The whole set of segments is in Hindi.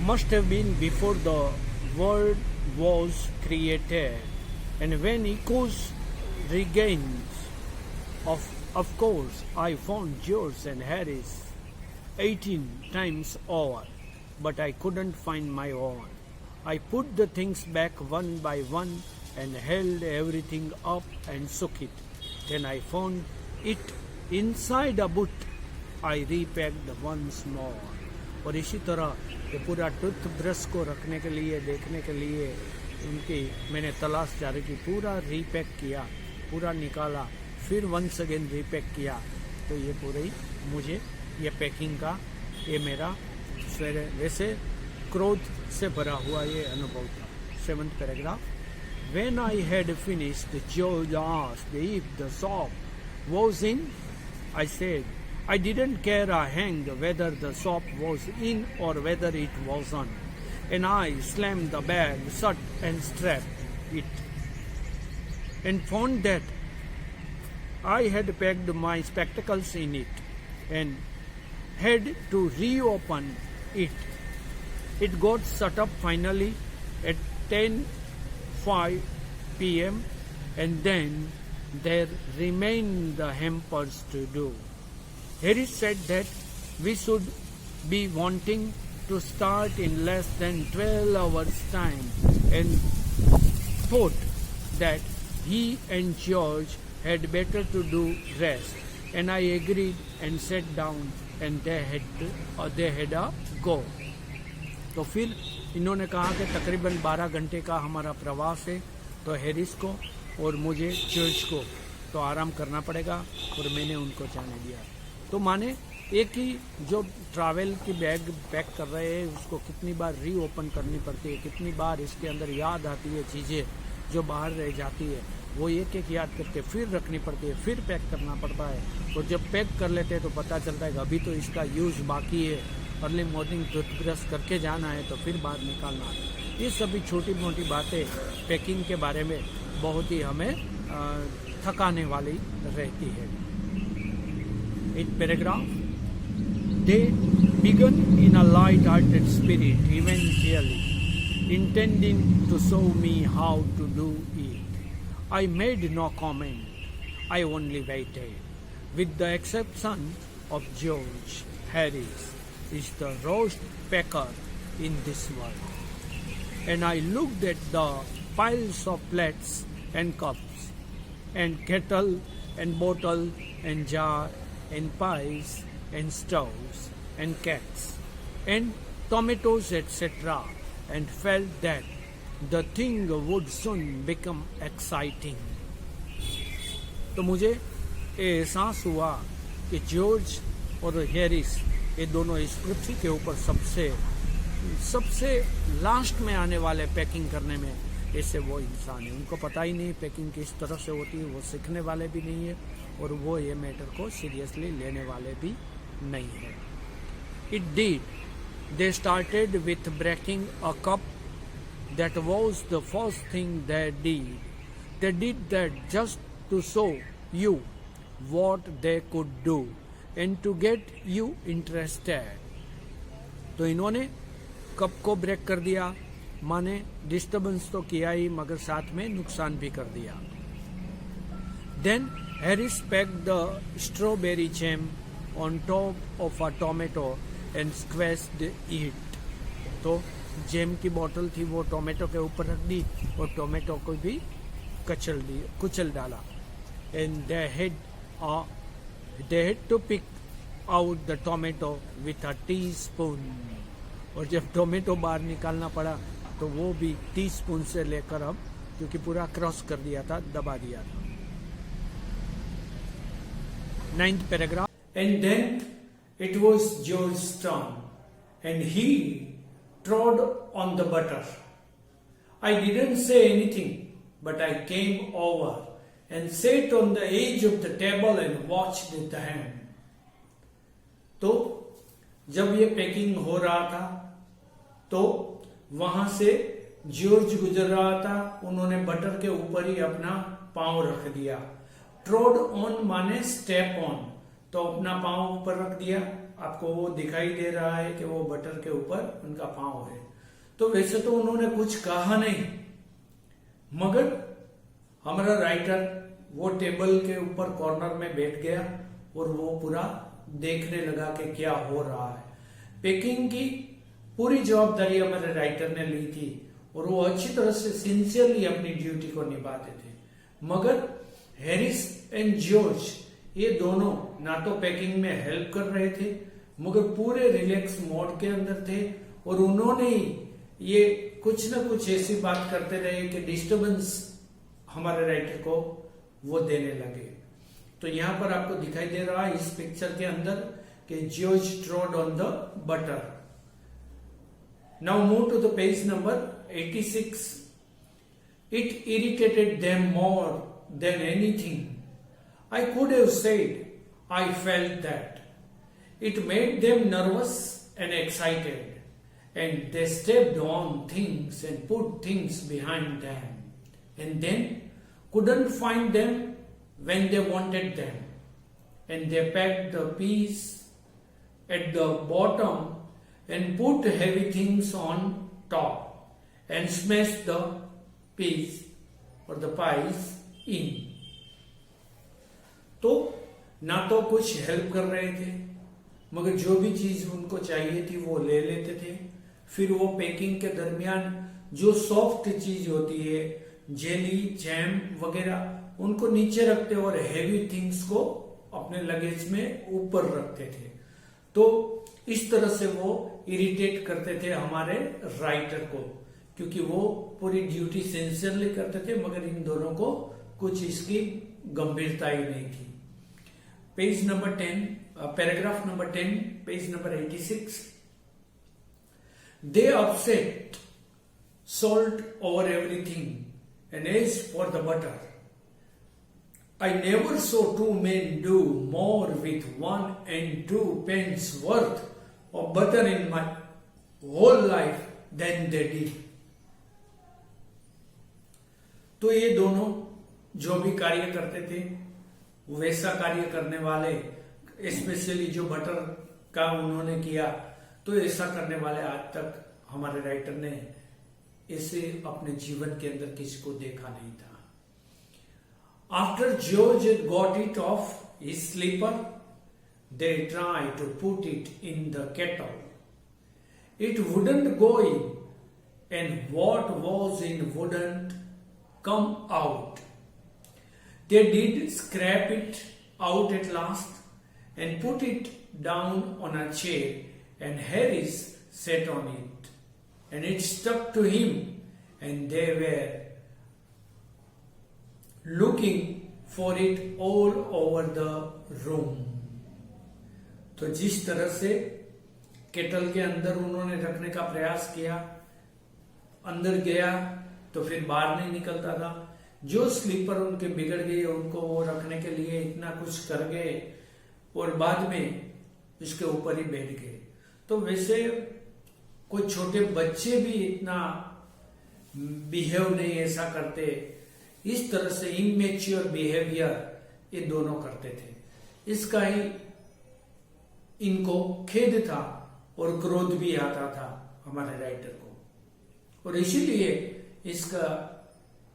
must have been before the world was created. And when echoes regains, of course, I found George and Harris 18 times over, but I couldn't find my own. I put the things back one by one and held everything up and shook it. Then I found it inside a boot. I repacked once more. और इसी तरह ये पूरा टूथब्रश को रखने के लिए, देखने के लिए उनकी मैंने तलाश जारी की, पूरा रीपैक किया, पूरा निकाला, फिर वंस अगेन रीपैक किया। तो ये पूरी मुझे ये पैकिंग का ये मेरा वैसे क्रोध से भरा हुआ ये अनुभव था। 7th paragraph. When I had finished, George asked if the soap was in. I said, I didn't care a hang whether the soap was in or whether it wasn't. And I slammed the bag shut and strapped it. And found that I had packed my spectacles in it and had to reopen it. It got shut up finally at 10:05 p.m. and then there remained the hampers to do. Harris said that we should be wanting to start in less than 12 hours time and thought that he and George had better to do rest, and I agreed and sat down and they had a go. तो फिर इन्होंने कहा कि तकरीबन 12 घंटे का हमारा प्रवास है, तो हैरिस को और मुझे चर्च को तो आराम करना पड़ेगा और मैंने उनको जाने दिया। तो माने एक ही जो ट्रैवल की बैग पैक कर रहे हैं उसको कितनी बार रीओपन करनी पड़ती है, कितनी बार इसके अंदर याद आती है चीज़ें जो बाहर रह जाती है, वो एक एक याद करके फिर रखनी पड़ती है, फिर पैक करना पड़ता है। और जब पैक कर लेते हैं तो पता चलता है कि अभी तो इसका यूज़ बाकी है, अर्ली मॉर्निंग टूथब्रश करके जाना है तो फिर बाहर निकालना है। ये सभी छोटी मोटी बातें पैकिंग के बारे में बहुत ही हमें थकाने वाली रहती है। 8th paragraph. They began in a light-hearted spirit, eventually intending to show me how to do it. I made no comment. I only waited. With the exception of George, Harris is the worst packer in this world. And I looked at the piles of plates and cups and kettle and bottle and jar and pies and stoves and cats and tomatoes, etc., and felt that the thing would soon become exciting. तो मुझे एहसास हुआ कि जॉर्ज और हैरिस ये दोनों इस पृथ्वी के ऊपर सबसे लास्ट में आने वाले पैकिंग करने में ऐसे वो इंसान है। उनको पता ही नहीं पैकिंग किस तरह से होती है, वो सीखने वाले भी नहीं है और वो ये मैटर को सीरियसली लेने वाले भी नहीं है। It did. They started with breaking a cup. That was the first thing they did. They did that just to show you what they could do and to get you interested. तो इन्होंने कप को ब्रेक कर दिया, माने डिस्टर्बेंस तो किया ही मगर साथ में नुकसान भी कर दिया। Then Harris packed the strawberry jam on top of a tomato and squeezed it. तो जैम की बोतल थी वो टोमेटो के ऊपर रख दी और टोमेटो को भी कुचल डाला। And they had to pick out the tomato with a teaspoon. और जब टोमेटो बाहर निकालना पड़ा तो वो भी टीस्पून से लेकर अब क्योंकि पूरा क्रॉस कर दिया था, दबा दिया था। 9th paragraph. And then it was George's turn and he trod on the butter. I didn't say anything, but I came over and sat on the edge of the table and watched the hand. तो जब ये पैकिंग हो रहा था तो वहां से जॉर्ज गुजर रहा था, उन्होंने बटर के ऊपर ही अपना पांव रख दिया। ट्रोड ऑन माने स्टेप ऑन, तो अपना पांव ऊपर रख दिया आपको वो दिखाई दे रहा है कि वो बटर के ऊपर उनका पांव है। तो वैसे तो उन्होंने कुछ कहा नहीं, मगर हमारा राइटर वो टेबल के ऊपर कॉर्नर में बैठ गया और वो पूरा देखने लगा कि क्या हो रहा है। पैकिंग की पूरी जवाबदारी हमारे राइटर ने ली थी और वो अच्छी तरह से सिंसियरली अपनी ड्यूटी को निभाते थे। मगर हैरिस एंड जॉर्ज ये दोनों ना तो पैकिंग में हेल्प कर रहे थे, मगर पूरे रिलैक्स मोड के अंदर थे और उन्होंने ये कुछ ना कुछ ऐसी बात करते रहे कि डिस्टरबेंस हमारे राइटर को वो देने लगे। तो यहां पर आपको दिखाई दे रहा है इस पिक्चर के अंदर कि George trod on the butter. Now move to the page number 86. It irritated them more than anything I could have said. I felt that. It made them nervous and excited, and they stepped on things and put things behind them, and then couldn't find them when they wanted them, and they packed the peas at the bottom and put heavy things on top and smashed the peas or the pies in. तो ना तो कुछ हेल्प कर रहे थे, मगर जो भी चीज उनको चाहिए थी वो ले लेते थे। फिर वो पैकिंग के दरमियान जो सॉफ्ट चीज होती है, जेली, जैम वगैरह, उनको नीचे रखते और हेवी थिंग्स को अपने लगेज में ऊपर रखते थे। तो इस तरह से वो इरिटेट करते थे हमारे राइटर को, क्योंकि वो पूरी ड्यूटी सिंसियरली करते थे, मगर इन दोनों को कुछ इसकी गंभीरता ही नहीं थी। Page number 10, paragraph number 10, page number 86. They upset salt over everything, and as for the butter, I never saw two men do more with 1 and 2 pence worth of butter in my whole life than they did. तो ये दोनों जो भी कार्य करते थे वैसा कार्य करने वाले, स्पेशली जो बटर का उन्होंने किया, तो ऐसा करने वाले आज तक हमारे राइटर ने ऐसे अपने जीवन के अंदर किसी को देखा नहीं था। After George got it off his slipper, they tried to put it in the kettle. It wouldn't go in, and what was in wouldn't come out. They did scrape it out at last and put it down on a chair, and Harris sat on it, and it stuck to him, and they were looking for it all over the room. तो जिस तरह से केटल के अंदर उन्होंने रखने का प्रयास किया, अंदर गया तो फिर बाहर नहीं निकलता था। जो स्लीपर उनके बिगड़ गए, उनको वो रखने के लिए इतना कुछ कर गए और बाद में इसके ऊपर ही बैठ गए। तो वैसे कोई छोटे बच्चे भी इतना बिहेव नहीं ऐसा करते, इस तरह से इमेच्योर बिहेवियर ये दोनों करते थे। इसका ही इनको खेद था और क्रोध भी आता था हमारे राइटर को, और इसीलिए इसका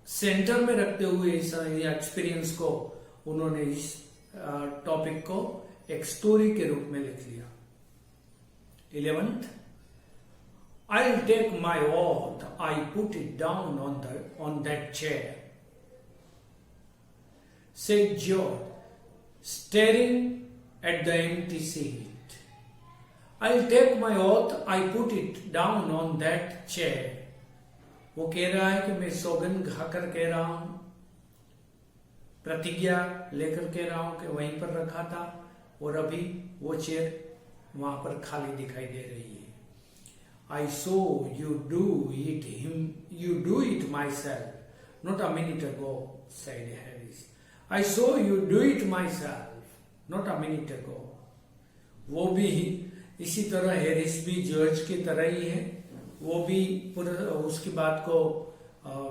सेंटर में रखते हुए इस एक्सपीरियंस को उन्होंने इस टॉपिक को एक स्टोरी के रूप में लिख लिया। 11th, I'll take my oath I put it down on that chair, said George, staring at the empty seat. I'll take my oath I put it down on that chair. वो कह रहा है कि मैं सौगंध खाकर कह रहा हूं, प्रतिज्ञा लेकर कह रहा हूं कि वहीं पर रखा था और अभी वो चेयर वहां पर खाली दिखाई दे रही है। I saw you do it myself, not a minute ago, said Harris. I saw you do it myself, not a minute ago. वो भी इसी तरह, हैरिस भी जॉर्ज की तरह ही है, वो भी पूरा उसकी बात को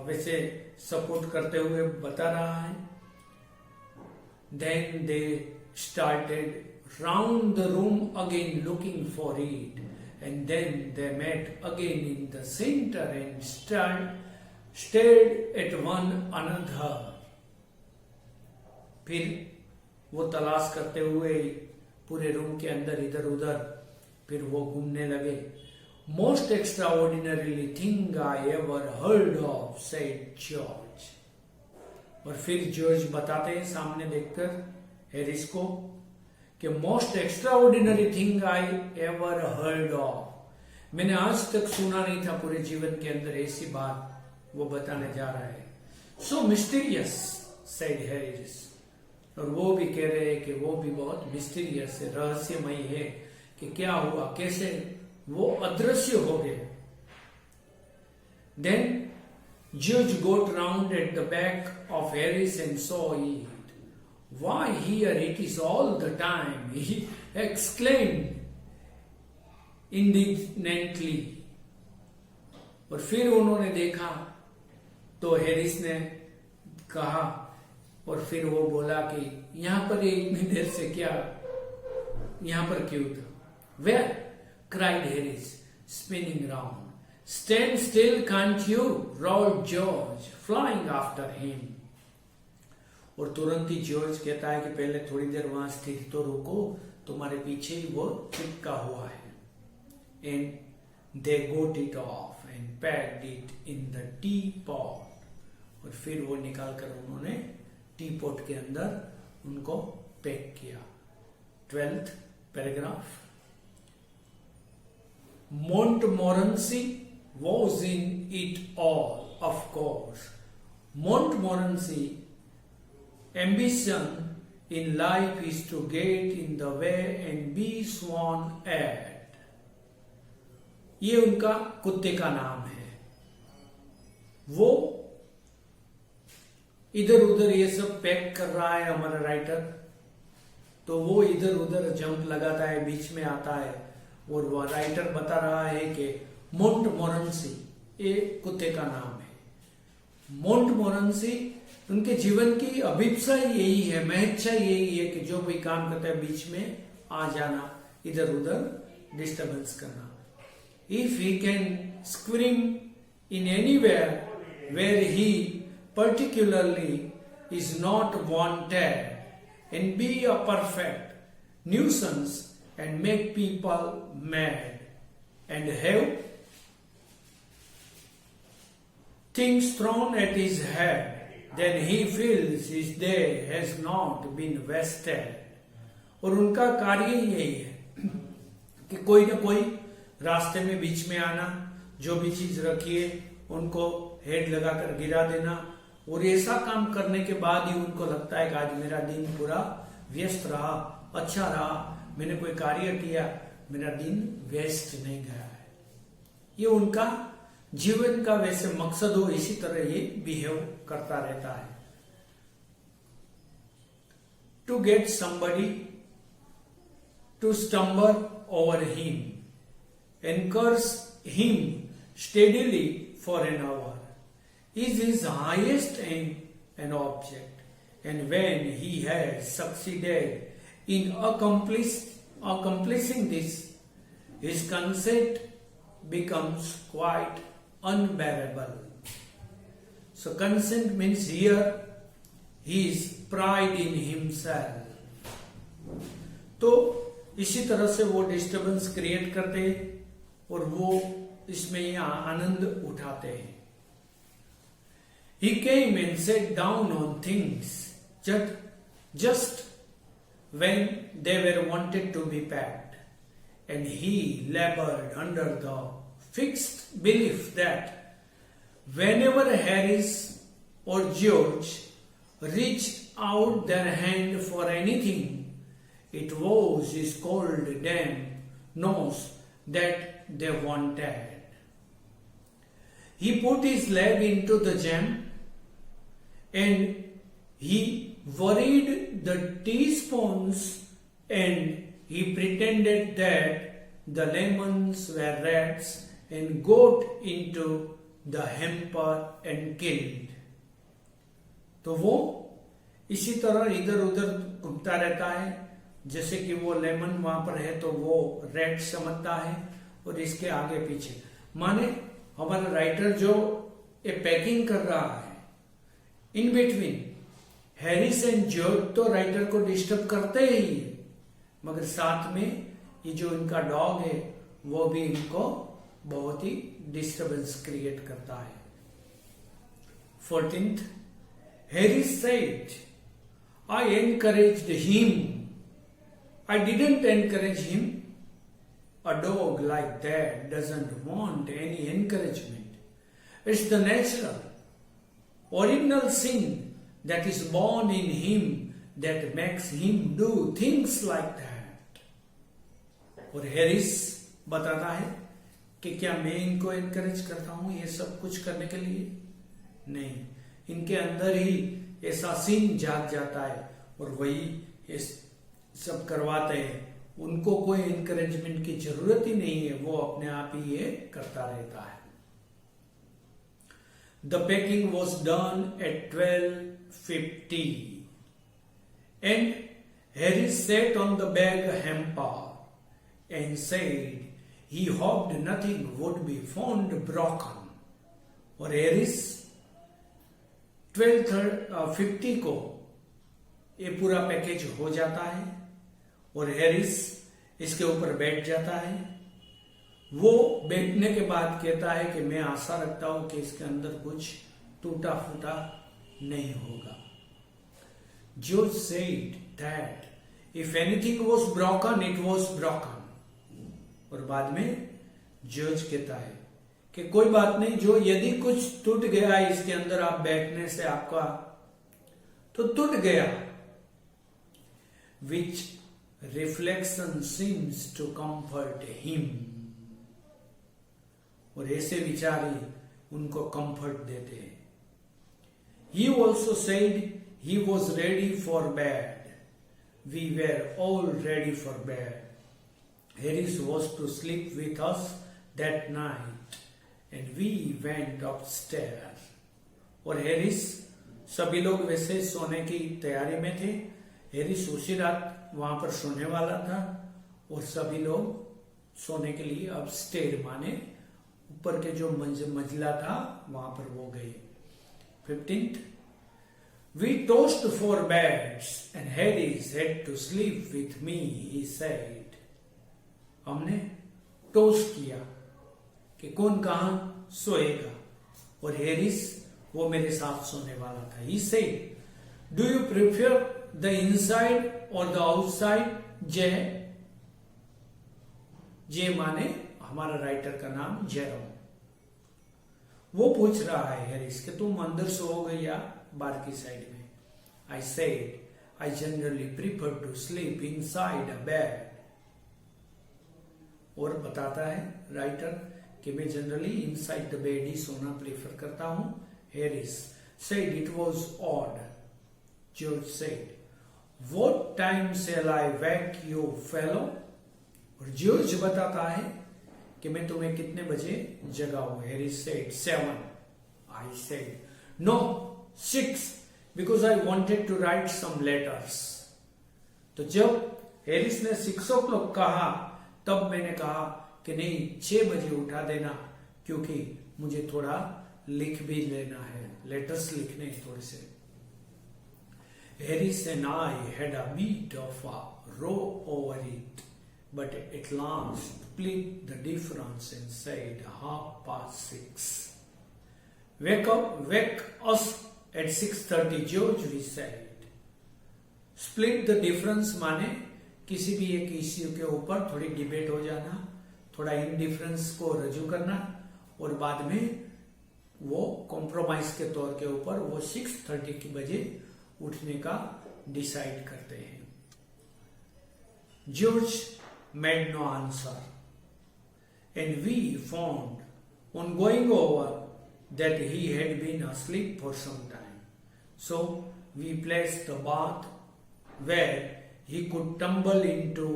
वैसे सपोर्ट करते हुए बता रहा है। Then they started round the room again looking for it, and then they met again in the center and stared at one another. फिर वो तलाश करते हुए पूरे रूम के अंदर इधर उधर फिर वो घूमने लगे. Most extraordinary thing I ever heard of, said George. और फिर जॉर्ज बताते हैं सामने देखकर हैरिस को कि most extraordinary thing I ever heard of, मैंने आज तक सुना नहीं था पूरे जीवन के अंदर ऐसी बात वो बताने जा रहा है. सो मिस्टीरियस, सेड हैरिस. और वो भी कह रहे हैं कि वो भी बहुत मिस्टीरियस है, रहस्यमय है कि क्या हुआ, कैसे वो अदृश्य हो गए. Then George got round at the back of Harris and saw it. Why, here it is all the time, he exclaimed indignantly. और फिर उन्होंने देखा तो हैरिस ने कहा, और फिर वो बोला कि यहां पर इतनी देर से क्या, यहां पर क्यों था. Where? cried Harris, spinning round. Stand still, can't you? roared George, flying after him. और तुरंत ही जॉर्ज कहता है कि पहले थोड़ी देर वहां स्थिर तो रुको, तुम्हारे पीछे ही वो चिपका हुआ है. And they got it off and packed it in the teapot. और फिर वो निकाल कर उन्होंने टीपॉट के अंदर उनको पैक किया. 12th paragraph. Montmorency was in it all, of course. Montmorency ambition in life is to get in the way and be sworn at. ये उनका कुत्ते का नाम है. वो इधर उधर ये सब पैक कर रहा है हमारा राइटर, तो वो इधर उधर जंप लगाता है, बीच में आता है, और वो राइटर बता रहा है कि मोंटमोरेंसी ये कुत्ते का नाम है. मोंटमोरेंसी उनके जीवन की अभिप्सा यही है, महत्ता यही है कि जो कोई काम करता है बीच में आ जाना, इधर उधर डिस्टर्बेंस करना. If he can scream in anywhere where he particularly is not wanted and be a perfect nuisance and make people mad and have things thrown at his head, then he feels his day has not been wasted. और उनका कार्य यही है कि कोई ना कोई रास्ते में बीच में आना, जो भी चीज रखी है उनको हेड लगाकर गिरा देना, और ऐसा काम करने के बाद ही उनको लगता है कि आज मेरा दिन पूरा व्यस्त रहा, अच्छा रहा, मैंने कोई कार्य किया, मेरा दिन वेस्ट नहीं गया है. ये उनका जीवन का वैसे मकसद हो, इसी तरह ये बिहेव करता रहता है. To get somebody to stumble over him and curse him steadily for an hour is his highest aim and object, and when he has succeeded in accomplishing this, his conceit becomes quite unbearable. So conceit means here his pride in himself. तो इसी तरह से वो डिस्टर्बेंस क्रिएट करते और वो इसमें आनंद उठाते हैं. He came and sat down on things just when they were wanted to be packed, and he labored under the fixed belief that whenever Harris or George reached out their hand for anything, it was his cold damp nose that they wanted. He put his leg into the jam and he worried the teaspoons, and he pretended that the lemons were rats and got into the hamper and killed. तो वो इसी तरह इधर उधर घूमता रहता है जैसे कि वो लेमन वहां पर है तो वो रेड समझता है, और इसके आगे पीछे माने हमारा राइटर जो ये पैकिंग कर रहा है, in between Harris and George तो राइटर को डिस्टर्ब करते ही है, मगर साथ में ये जो इनका डॉग है वो भी इनको बहुत ही डिस्टर्बेंस क्रिएट करता है। 14th, Harris said, I encouraged him. I didn't encourage him. A dog like that doesn't want any encouragement. It's the natural, original sin that is born in him that makes him do things like that. और हैरिस बताता है कि क्या मैं इनको एनकरेज करता हूं ये सब कुछ करने के लिए? नहीं, इनके अंदर ही ऐसा सीन जाग जाता है और वही ये सब करवाते हैं। उनको कोई एनकरेजमेंट की जरूरत ही नहीं है, वो अपने आप ही ये करता रहता है। The packing was done at 12:50 and Harris sat on the bag hamper and said he hoped nothing would be found broken. और हैरिस 12:50 को ये पूरा पैकेज हो जाता है और हैरिस इसके ऊपर बैठ जाता है। वो बैठने के बाद कहता है कि मैं आशा रखता हूं कि इसके अंदर कुछ टूटा फूटा नहीं होगा। George said that if anything was broken it was broken. और बाद में जॉर्ज कहता है कि कोई बात नहीं, जो यदि कुछ टूट गया इसके अंदर आप बैठने से आपका तो टूट गया। Which reflection seems to comfort him. और ऐसे विचार ही उनको कंफर्ट देते हैं। He also said he was ready for bed. We were all ready for bed. Harris was to sleep with us that night and we went upstairs. और हैरिस, सभी लोग वैसे सोने की तैयारी में थे। हैरिस उसी रात वहां पर सोने वाला था और सभी लोग सोने के लिए अपस्टेयर माने ऊपर के जो मंजिला था वहां पर वो गए। 15th, we tossed for beds and Harris had to sleep with me, he said. हमने टॉस किया कि कौन कहां सोएगा और हैरिस वो मेरे साथ सोने वाला था। He said, do you prefer the inside or the outside? जय, जे माने हमारा राइटर का नाम जेरोम। वो पूछ रहा है हैरिस कि तुम अंदर सोओगे या बाहर की साइड में? I said, I generally prefer to sleep inside a bed. और बताता है राइटर कि मैं जनरली इनसाइड द बेड ही सोना प्रेफर करता हूं। Harris said it was odd. George said what time shall I wake you fellow. और जॉर्ज बताता है कि मैं तुम्हें कितने बजे जगाऊं। Harris said 7। I said no 6 because I wanted to write some letters. तो जब हैरिस ने 6 o'clock कहा तब मैंने कहा कि नहीं 6 बजे उठा देना, क्योंकि मुझे थोड़ा लिख भी लेना है, लेटर्स लिखने हैं थोड़े से। Harris and I had a bit of a row over it but at last split the difference and said 6:30. Wake us at 6:30, George, we said. Split the difference माने किसी भी एक इश्यू के ऊपर थोड़ी डिबेट हो जाना, थोड़ा इंडिफरेंस को रजू करना और बाद में वो कॉम्प्रोमाइज के तौर के ऊपर वो 6:30 के बजे उठने का डिसाइड करते हैं। George made no answer and we found on going over that he had been asleep for some time. So we placed the bath where he could tumble into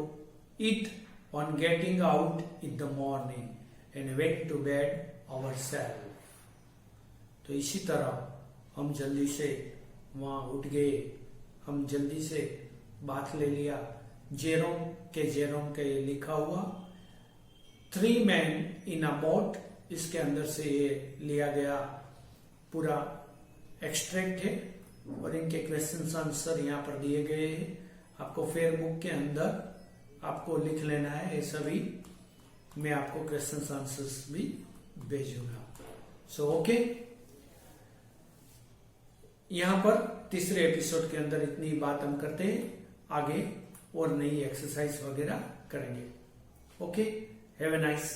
it on getting out in the morning and went to bed ourselves. तो इसी तरह हम जल्दी से वहां उठ गए, हम जल्दी से बाथ ले लिया जेरोम के ये लिखा हुआ। 3 men इन अ बोट, इसके अंदर से ये लिया गया पूरा एक्सट्रैक्ट है और इनके क्वेश्चन आंसर यहाँ पर दिए गए हैं। आपको फेयर बुक के अंदर आपको लिख लेना है ये सभी। मैं आपको क्वेश्चन आंसर्स भी भेजूंगा। सो ओके, यहां पर तीसरे एपिसोड के अंदर इतनी बात हम करते हैं, आगे और नई एक्सरसाइज वगैरह करेंगे। Okay, have a nice